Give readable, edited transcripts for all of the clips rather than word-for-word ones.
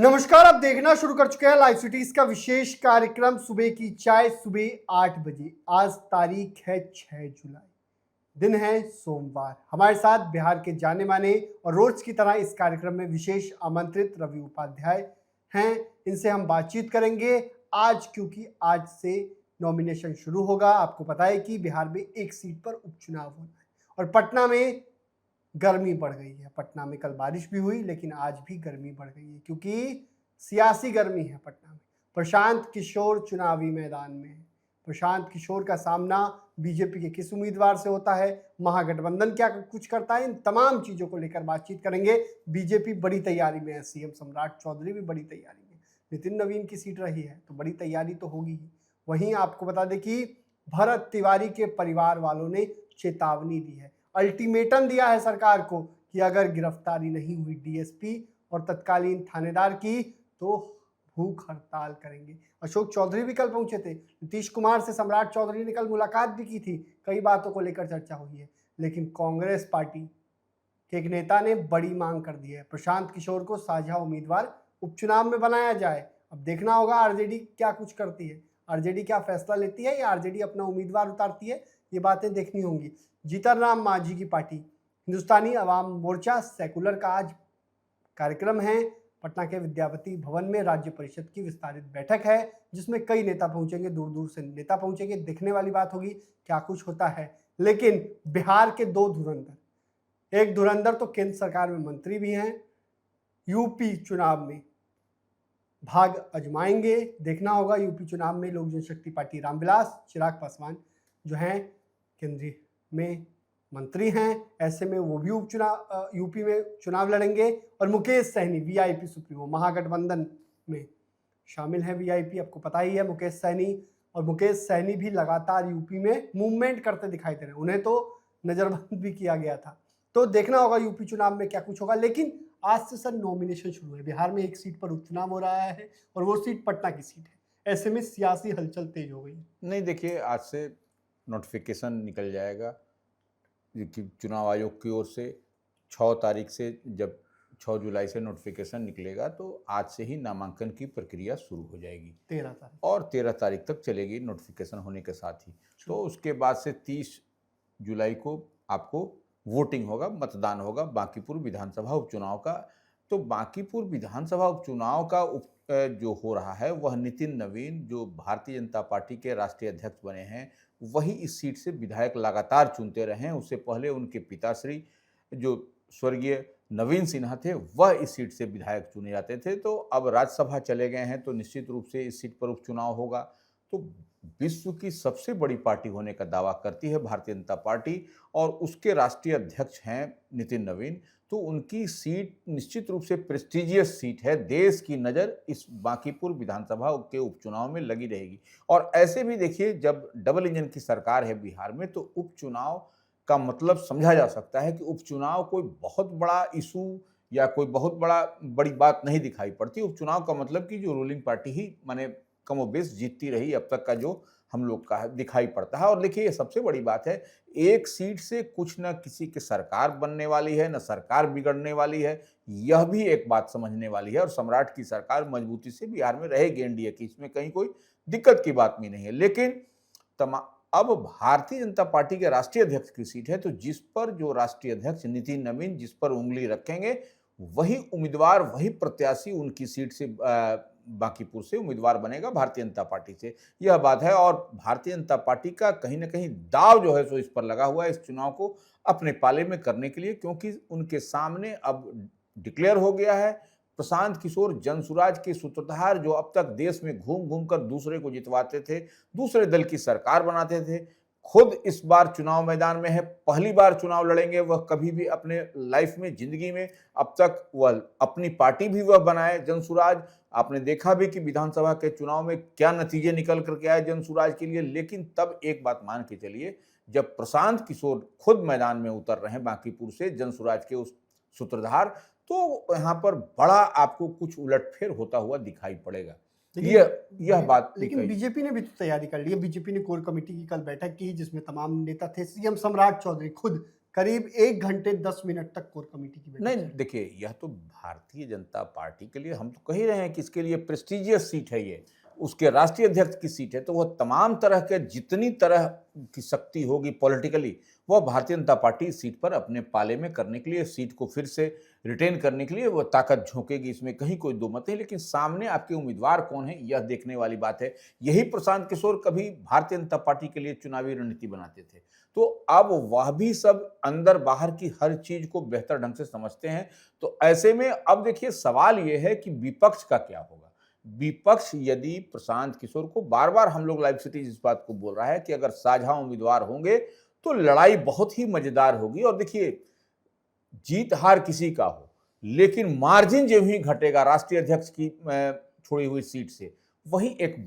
नमस्कार, आप देखना शुरू कर चुके हैं लाइव सिटीज का विशेष कार्यक्रम सुबह की चाय सुबह 8 बजे। आज तारीख है 6 जुलाई, दिन है सोमवार। हमारे साथ बिहार के जाने माने और रोज की तरह इस कार्यक्रम में विशेष आमंत्रित रवि उपाध्याय हैं। इनसे हम बातचीत करेंगे आज, क्योंकि आज से नॉमिनेशन शुरू होगा। आपको पता है कि बिहार में एक सीट पर उपचुनाव होना है और पटना में गर्मी बढ़ गई है। पटना में कल बारिश भी हुई, लेकिन आज भी गर्मी बढ़ गई है, क्योंकि सियासी गर्मी है पटना में। प्रशांत किशोर चुनावी मैदान में है। प्रशांत किशोर का सामना बीजेपी के किस उम्मीदवार से होता है, महागठबंधन क्या कुछ करता है, इन तमाम चीजों को लेकर बातचीत करेंगे। बीजेपी बड़ी तैयारी में है, सीएम सम्राट चौधरी भी बड़ी तैयारी में। नितिन नवीन की सीट रही है तो बड़ी तैयारी तो होगी ही। वहीं आपको बता दें कि भरत तिवारी के परिवार वालों ने चेतावनी दी है, अल्टीमेटम दिया है सरकार को कि अगर गिरफ्तारी नहीं हुई डीएसपी और तत्कालीन थानेदार की तो भूख हड़ताल करेंगे। अशोक चौधरी भी कल पहुंचे थे। नीतीश कुमार से सम्राट चौधरी ने कल मुलाकात भी की थी। कई बातों को लेकर चर्चा हुई है, लेकिन कांग्रेस पार्टी के एक नेता ने बड़ी मांग कर दी है, प्रशांत किशोर को साझा उम्मीदवार उपचुनाव में बनाया जाए। अब देखना होगा आरजेडी क्या कुछ करती है, आरजेडी क्या फैसला लेती है या आरजेडी अपना उम्मीदवार उतारती है, ये बातें देखनी होंगी। जीतन राम मांझी की पार्टी हिंदुस्तानी अवाम मोर्चा सेकुलर का आज कार्यक्रम है। पटना के विद्यापति भवन में राज्य परिषद की विस्तारित बैठक है, जिसमें कई नेता पहुंचेंगे, दूर दूर से नेता पहुंचेंगे। देखने वाली बात होगी क्या कुछ होता है। लेकिन बिहार के दो धुरंधर, एक धुरंधर तो केंद्र सरकार में मंत्री भी हैं, यूपी चुनाव में भाग आजमाएंगे। देखना होगा यूपी चुनाव में लोक जनशक्ति पार्टी रामविलास चिराग पासवान जो हैं केंद्रीय में मंत्री हैं, ऐसे में वो भी उपचुनाव यूपी में चुनाव लड़ेंगे। और मुकेश सहनी वीआईपी सुप्रीमो, महागठबंधन में शामिल है वीआईपी, आपको पता ही है मुकेश सहनी। और मुकेश सहनी भी लगातार यूपी में मूवमेंट करते दिखाई दे रहे हैं, उन्हें तो नजरबंद भी किया गया था। तो देखना होगा यूपी चुनाव में क्या कुछ होगा। लेकिन आज से सर नॉमिनेशन शुरू है। बिहार में एक सीट पर उपचुनाव हो रहा है और वो सीट पटना की सीट है। ऐसे में सियासी हलचल तेज हो गई। नहीं, देखिए, आज से नोटिफिकेशन निकल जाएगा कि चुनाव आयोग की ओर से 6 तारीख से, जब 6 जुलाई से नोटिफिकेशन निकलेगा तो आज से ही नामांकन की प्रक्रिया शुरू हो जाएगी 13 तारीख और 13 तारीख तक चलेगी नोटिफिकेशन होने के साथ ही। तो उसके बाद से 30 जुलाई को आपको वोटिंग होगा, मतदान होगा बांकीपुर विधानसभा उपचुनाव का। तो बांकीपुर विधानसभा उपचुनाव का जो हो रहा है वह नितिन नवीन, जो भारतीय जनता पार्टी के राष्ट्रीय अध्यक्ष बने हैं, वही इस सीट से विधायक लगातार चुनते रहे हैं। उससे पहले उनके पिताश्री जो स्वर्गीय नवीन सिन्हा थे, वह इस सीट से विधायक चुने जाते थे। तो अब राज्यसभा चले गए हैं तो निश्चित रूप से इस सीट पर उपचुनाव होगा। तो विश्व की सबसे बड़ी पार्टी होने का दावा करती है भारतीय जनता पार्टी और उसके राष्ट्रीय अध्यक्ष हैं नितिन नवीन। तो उनकी सीट निश्चित रूप से प्रेस्टिजियस सीट है। देश की नज़र इस बांकीपुर विधानसभा के उपचुनाव में लगी रहेगी। और ऐसे भी देखिए, जब डबल इंजन की सरकार है बिहार में, तो उपचुनाव का मतलब समझा जा सकता है कि उपचुनाव कोई बहुत बड़ा इशू या कोई बहुत बड़ी बात नहीं दिखाई पड़ती। उपचुनाव का मतलब कि जो रूलिंग पार्टी ही माने कमोबेश जीतती रही अब तक का जो हम लोग का दिखाई पड़ता है। और देखिए, ये सबसे बड़ी बात है, एक सीट से कुछ न किसी की सरकार बनने वाली है, न सरकार बिगड़ने वाली है। यह भी एक बात समझने वाली है। और सम्राट की सरकार मजबूती से बिहार में रहेगी एनडीए की, इसमें कहीं कोई दिक्कत की बात भी नहीं है। लेकिन अब भारतीय जनता पार्टी के राष्ट्रीय अध्यक्ष की सीट है, तो जिस पर जो राष्ट्रीय अध्यक्ष नितिन नवीन जिस पर उंगली रखेंगे, वही उम्मीदवार, वही प्रत्याशी उनकी सीट से बांकीपुर से उम्मीदवार बनेगा भारतीय जनता पार्टी से। यह बात है। और भारतीय जनता पार्टी का कहीं ना कहीं दाव जो है सो इस पर लगा हुआ है, इस चुनाव को अपने पाले में करने के लिए, क्योंकि उनके सामने अब डिक्लेयर हो गया है प्रशांत किशोर जनसुराज के सूत्रधार, जो अब तक देश में घूम घूम कर दूसरे को जितवाते थे, दूसरे दल की सरकार बनाते थे, खुद इस बार चुनाव मैदान में है। पहली बार चुनाव लड़ेंगे वह कभी भी अपने लाइफ में, जिंदगी में। अब तक वह अपनी पार्टी भी वह बनाए जनसुराज। आपने देखा भी कि विधानसभा के चुनाव में क्या नतीजे निकल करके आए जनसुराज के लिए। लेकिन तब एक बात मान के चलिए, जब प्रशांत किशोर खुद मैदान में उतर रहे हैं बांकीपुर से, जनसुराज के उस सूत्रधार, तो यहाँ पर बड़ा आपको कुछ उलटफेर होता हुआ दिखाई पड़ेगा। यह बात। लेकिन बीजेपी ने भी तो तैयारी कर ली है। बीजेपी ने कोर कमेटी की कल बैठक की, जिसमें तमाम नेता थे। सीएम सम्राट चौधरी खुद करीब 1 घंटे 10 मिनट तक कोर कमेटी की बैठक नहीं चली। देखिए, यह तो भारतीय जनता पार्टी के लिए हम तो कह ही रहे हैं कि इसके लिए प्रेस्टिजियस सीट है ये, उसके राष्ट्रीय अध्यक्ष की सीट है, तो वह तमाम तरह के जितनी तरह की शक्ति होगी पॉलिटिकली, वह भारतीय जनता पार्टी इस सीट पर अपने पाले में करने के लिए, सीट को फिर से रिटेन करने के लिए वह ताकत झोंकेगी, इसमें कहीं कोई दो मत नहीं। लेकिन सामने आपके उम्मीदवार कौन है, यह देखने वाली बात है। यही प्रशांत किशोर कभी भारतीय जनता पार्टी के लिए चुनावी रणनीति बनाते थे, तो अब वह भी सब अंदर बाहर की हर चीज को बेहतर ढंग से समझते हैं। तो ऐसे में अब देखिए, सवाल यह है कि विपक्ष का क्या होगा। विपक्ष यदि प्रशांत किशोर को, बार बार हम लोग लाइव सिटीज इस बात को बोल रहा है कि अगर साझा उम्मीदवार होंगे तो लड़ाई बहुत ही मजेदार होगी। और देखिए, जीत हार किसी का हो, लेकिन मार्जिन जो ही घटेगा राष्ट्रीय अध्यक्ष की छोड़ी हुई सीट से, वही एक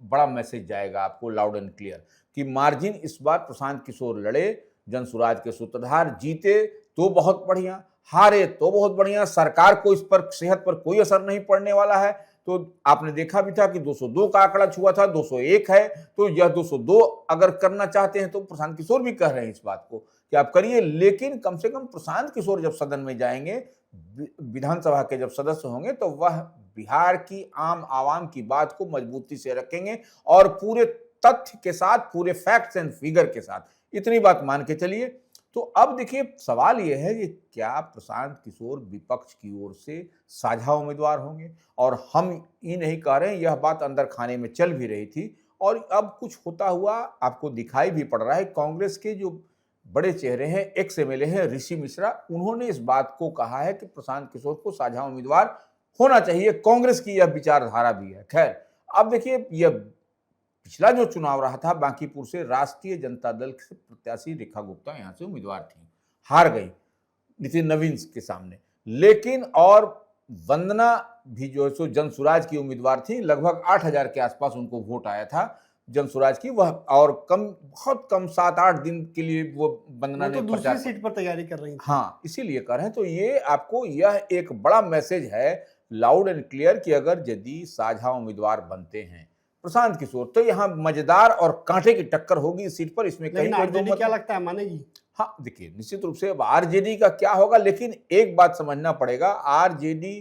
बड़ा मैसेज जाएगा आपको लाउड एंड क्लियर कि मार्जिन इस बार प्रशांत किशोर लड़े, जनसुराज के सूत्रधार जीते तो बहुत बढ़िया, हारे तो बहुत बढ़िया, सरकार को इस पर, सेहत पर कोई असर नहीं पड़ने वाला है। तो आपने देखा भी था कि 202 का आंकड़ा छुआ था, 201 है, तो यह 202 अगर करना चाहते हैं तो प्रशांत किशोर भी कह रहे हैं इस बात को कि आप करिए, लेकिन कम से कम प्रशांत किशोर जब सदन में जाएंगे, विधानसभा के जब सदस्य होंगे, तो वह बिहार की आम आवाम की बात को मजबूती से रखेंगे और पूरे तथ्य के साथ, पूरे फैक्ट्स एंड फिगर के साथ, इतनी बात मान के चलिए। तो अब देखिए, सवाल यह है कि क्या प्रशांत किशोर विपक्ष की ओर से साझा उम्मीदवार होंगे। और हम ये नहीं कह रहे हैं, यह बात अंदर खाने में चल भी रही थी और अब कुछ होता हुआ आपको दिखाई भी पड़ रहा है। कांग्रेस के जो बड़े चेहरे हैं, एक्स एमएलए हैं ऋषि मिश्रा, उन्होंने इस बात को कहा है कि प्रशांत किशोर को साझा उम्मीदवार होना चाहिए। कांग्रेस की यह विचारधारा भी है। खैर, अब देखिए, यह पिछला जो चुनाव रहा था बांकीपुर से, राष्ट्रीय जनता दल से प्रत्याशी रेखा गुप्ता यहां से उम्मीदवार थी, हार गई नितिन नवीन के सामने। लेकिन और वंदना भी जो है सो जनसुराज की उम्मीदवार थी, लगभग 8,000 के आसपास उनको वोट आया था जनसुराज की, वह और कम, बहुत कम 7-8 दिन के लिए वो वंदना वो तो ने दूसरी सीट पर तैयारी कर रही थी। हाँ, इसीलिए कर रहे हैं। तो ये आपको, यह एक बड़ा मैसेज है लाउड एंड क्लियर कि अगर यदि साझा उम्मीदवार बनते हैं प्रशांत किशोर, तो यहाँ मजेदार और कांटे की टक्कर होगी इस सीट पर, इसमें कहीं लेकिन कोई दो आरजेडी मत क्या नहीं। लगता है, मानेगी? हाँ देखिए, निश्चित रूप से अब आरजेडी का क्या होगा, लेकिन एक बात समझना पड़ेगा, आरजेडी,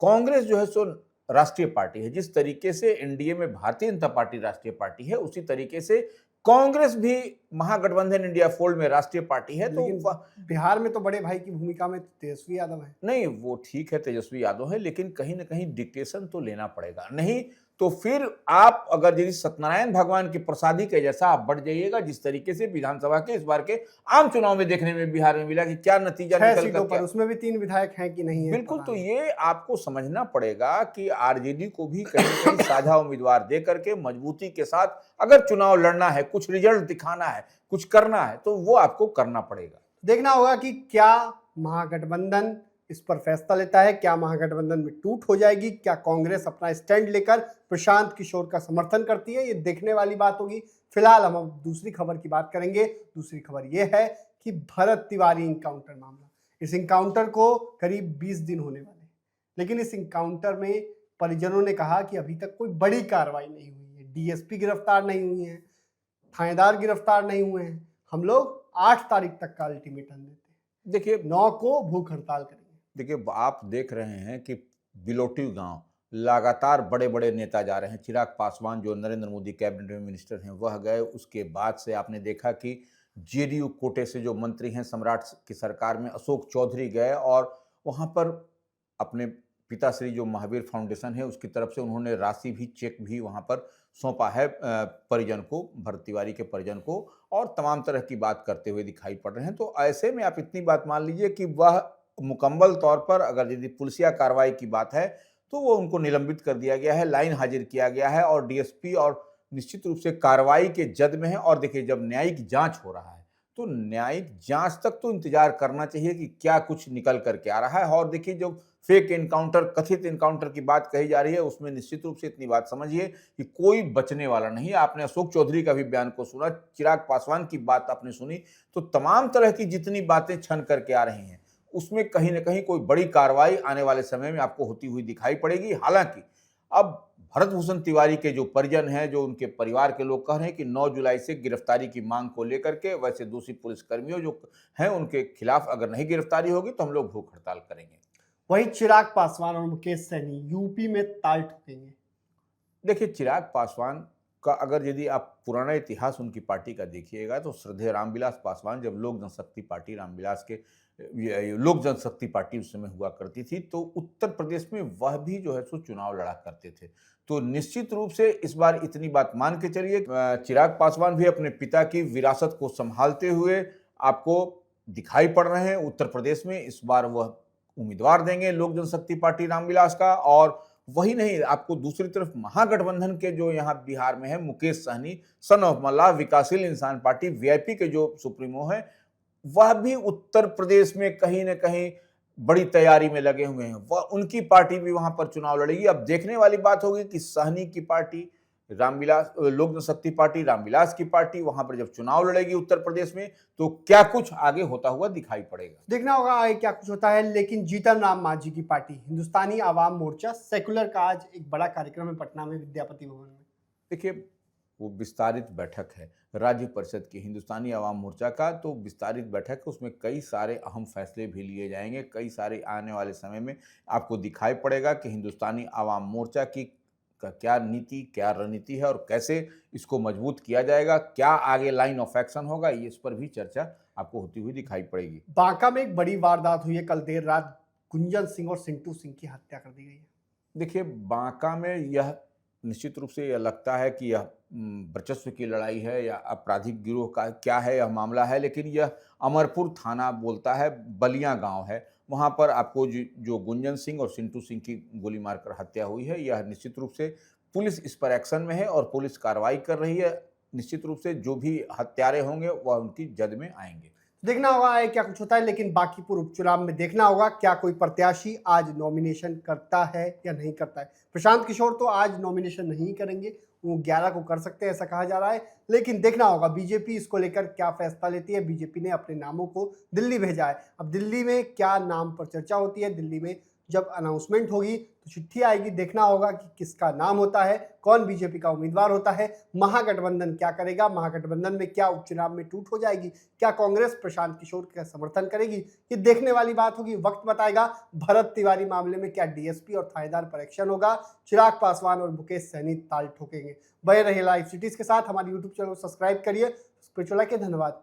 कांग्रेस जो है सो राष्ट्रीय पार्टी है। जिस तरीके से एनडीए में भारतीय जनता पार्टी राष्ट्रीय पार्टी है, उसी तरीके से कांग्रेस भी महागठबंधन इंडिया फोल्ड में राष्ट्रीय पार्टी है। लेकिन तो बिहार में तो बड़े भाई की भूमिका में तेजस्वी यादव है। नहीं, वो ठीक है, तेजस्वी यादव है, लेकिन कहीं ना कहीं डिक्टेशन तो लेना पड़ेगा। नहीं तो फिर आप अगर यदि सत्यनारायण भगवान की प्रसादी के जैसा आप बढ़ जाइएगा, जिस तरीके से विधानसभा के इस बार के आम चुनाव में देखने में बिहार में मिला कि क्या नतीजा 6 निकल सीटों कर पर, क्या, उसमें भी 3 विधायक हैं कि नहीं है बिल्कुल। पता तो नहीं। ये आपको समझना पड़ेगा कि आरजेडी को भी कहीं ना कहीं साझा उम्मीदवार दे करके मजबूती के साथ अगर चुनाव लड़ना है, कुछ रिजल्ट दिखाना है, कुछ करना है, तो वो आपको करना पड़ेगा। देखना होगा कि क्या महागठबंधन इस पर फैसला लेता है, क्या महागठबंधन में टूट हो जाएगी, क्या कांग्रेस अपना स्टैंड लेकर प्रशांत किशोर का समर्थन करती है, ये देखने वाली बात होगी। फिलहाल हम अब दूसरी खबर की बात करेंगे। दूसरी खबर ये है कि भरत तिवारी इनकाउंटर मामला, इस इनकाउंटर को करीब 20 दिन होने वाले हैं, लेकिन इस इनकाउंटर में परिजनों ने कहा कि अभी तक कोई बड़ी कार्रवाई नहीं हुई है, डीएसपी गिरफ्तार नहीं हुई है, थानेदार गिरफ्तार नहीं हुए हैं। हम लोग 8 तारीख तक का अल्टीमेटम देते हैं, देखिए 9 को भूख हड़ताल करेंगे। देखिए, आप देख रहे हैं कि बिलोटी गांव लगातार बड़े बड़े नेता जा रहे हैं। चिराग पासवान जो नरेंद्र मोदी कैबिनेट में मिनिस्टर हैं, वह गए। उसके बाद से आपने देखा कि जेडीयू कोटे से जो मंत्री हैं सम्राट की सरकार में, अशोक चौधरी गए और वहां पर अपने पिताश्री जो महावीर फाउंडेशन है उसकी तरफ से उन्होंने राशि भी, चेक भी वहां पर सौंपा है परिजन को, भरत तिवारी के परिजन को, और तमाम तरह की बात करते हुए दिखाई पड़ रहे हैं। तो ऐसे में आप इतनी बात मान लीजिए कि वह मुकम्मल तौर पर, अगर यदि पुलिसिया कार्रवाई की बात है, तो वो उनको निलंबित कर दिया गया है, लाइन हाजिर किया गया है और डीएसपी और निश्चित रूप से कार्रवाई के जद में है। और देखिए, जब न्यायिक जांच हो रहा है तो न्यायिक जांच तक तो इंतजार करना चाहिए कि क्या कुछ निकल करके आ रहा है। और देखिए, जो फेक एनकाउंटर, कथित एनकाउंटर की बात कही जा रही है, उसमें निश्चित रूप से इतनी बात समझिए कि कोई बचने वाला नहीं है। आपने अशोक चौधरी का भी बयान को सुना, चिराग पासवान की बात आपने सुनी, तो तमाम तरह की जितनी बातें छन करके आ रही हैं, उसमें कहीं ना कहीं कोई बड़ी कार्रवाई आने वाले समय में आपको होती हुई दिखाई पड़ेगी। हालांकि अब भरत भूषण तिवारी के जो परिजन हैं, जो उनके परिवार के लोग कह रहे हैं कि 9 जुलाई से गिरफ्तारी की मांग को लेकर के, वैसे दोषी पुलिसकर्मियों जो हैं उनके खिलाफ अगर नहीं गिरफ्तारी होगी तो हम लोग भूख हड़ताल करेंगे। वहीं चिराग पासवान और मुकेश सहनी यूपी में ताल ठोकेंगे। देखिए, चिराग पासवान का अगर यदि आप पुराना इतिहास उनकी पार्टी का देखिएगा तो श्रद्धेय रामविलास पासवान जब लोक जनशक्ति पार्टी रामविलास के लोक जनशक्ति पार्टी उस समय हुआ करती थी, तो उत्तर प्रदेश में वह भी जो है सो चुनाव लड़ा करते थे। तो निश्चित रूप से इस बार इतनी बात मान के चलिए, चिराग पासवान भी अपने पिता की विरासत को संभालते हुए आपको दिखाई पड़ रहे हैं उत्तर प्रदेश में। इस बार वह उम्मीदवार देंगे लोक जनशक्ति पार्टी रामविलास का। और वही नहीं, आपको दूसरी तरफ महागठबंधन के जो यहाँ बिहार में है मुकेश सहनी, सन ऑफ मल्लाह, विकासशील इंसान पार्टी वीआईपी के जो सुप्रीमो है, वह भी उत्तर प्रदेश में कहीं न कहीं बड़ी तैयारी में लगे हुए हैं। वह उनकी पार्टी भी वहां पर चुनाव लड़ेगी। अब देखने वाली बात होगी कि सहनी की पार्टी रामविलास, लोक जनशक्ति पार्टी रामविलास की पार्टी वहां पर जब चुनाव लड़ेगी उत्तर प्रदेश में, तो क्या कुछ आगे होता हुआ दिखाई पड़ेगा। देखना होगा आगे क्या कुछ होता है। लेकिन जीतन राम मांझी की पार्टी हिंदुस्तानी आवाम मोर्चा सेकुलर का आज एक बड़ा कार्यक्रम है पटना में विद्यापति भवन में। देखिए, वो विस्तारित बैठक है राज्य परिषद की हिंदुस्तानी आवाम मोर्चा का, तो विस्तारित बैठक है, उसमें कई सारे अहम फैसले भी लिए जाएंगे। कई सारे आने वाले समय में आपको दिखाई पड़ेगा कि हिंदुस्तानी आवाम मोर्चा की का क्या नीति, क्या रणनीति है और कैसे इसको मजबूत किया जाएगा, क्या आगे लाइन ऑफ एक्शन होगा, ये इस पर भी चर्चा आपको होती हुई दिखाई पड़ेगी। बांका में एक बड़ी वारदात हुई है कल देर रात, गुंजन सिंह और सिंटू सिंह की हत्या कर दी गई है। देखिए, बांका में यह निश्चित रूप से यह लगता है कि यह वर्चस्व की लड़ाई है या आपराधिक गिरोह का क्या है यह मामला है, लेकिन यह अमरपुर थाना बोलता है, बलिया गांव है। वहां पर आपको जो गुंजन सिंह और सिंटू सिंह की गोली मारकर हत्या हुई है, यह निश्चित रूप से पुलिस इस पर एक्शन में है और पुलिस कार्रवाई कर रही है। निश्चित रूप से जो भी हत्यारे होंगे वह उनकी जद में आएंगे। देखना होगा आगे क्या कुछ होता है। लेकिन बांकीपुर उपचुनाव में देखना होगा क्या कोई प्रत्याशी आज नॉमिनेशन करता है या नहीं करता है। प्रशांत किशोर तो आज नॉमिनेशन नहीं करेंगे, वो 11 को कर सकते हैं ऐसा कहा जा रहा है। लेकिन देखना होगा बीजेपी इसको लेकर क्या फैसला लेती है। बीजेपी ने अपने नामों को दिल्ली भेजा है। अब दिल्ली में क्या नाम पर चर्चा होती है, दिल्ली में जब अनाउंसमेंट होगी तो चिट्ठी आएगी, देखना होगा कि किसका नाम होता है, कौन बीजेपी का उम्मीदवार होता है, महागठबंधन क्या करेगा, महागठबंधन में क्या उपचुनाव में टूट हो जाएगी, क्या कांग्रेस प्रशांत किशोर का समर्थन करेगी, ये देखने वाली बात होगी, वक्त बताएगा। भरत तिवारी मामले में क्या डीएसपी और थानेदार पर एक्शन होगा, चिराग पासवान और मुकेश सहनी ताल ठोकेंगे। बने रहिए लाइव सिटीज के साथ, हमारे यूट्यूब चैनल को सब्सक्राइब करिए। स्पिरिचुअल के धन्यवाद।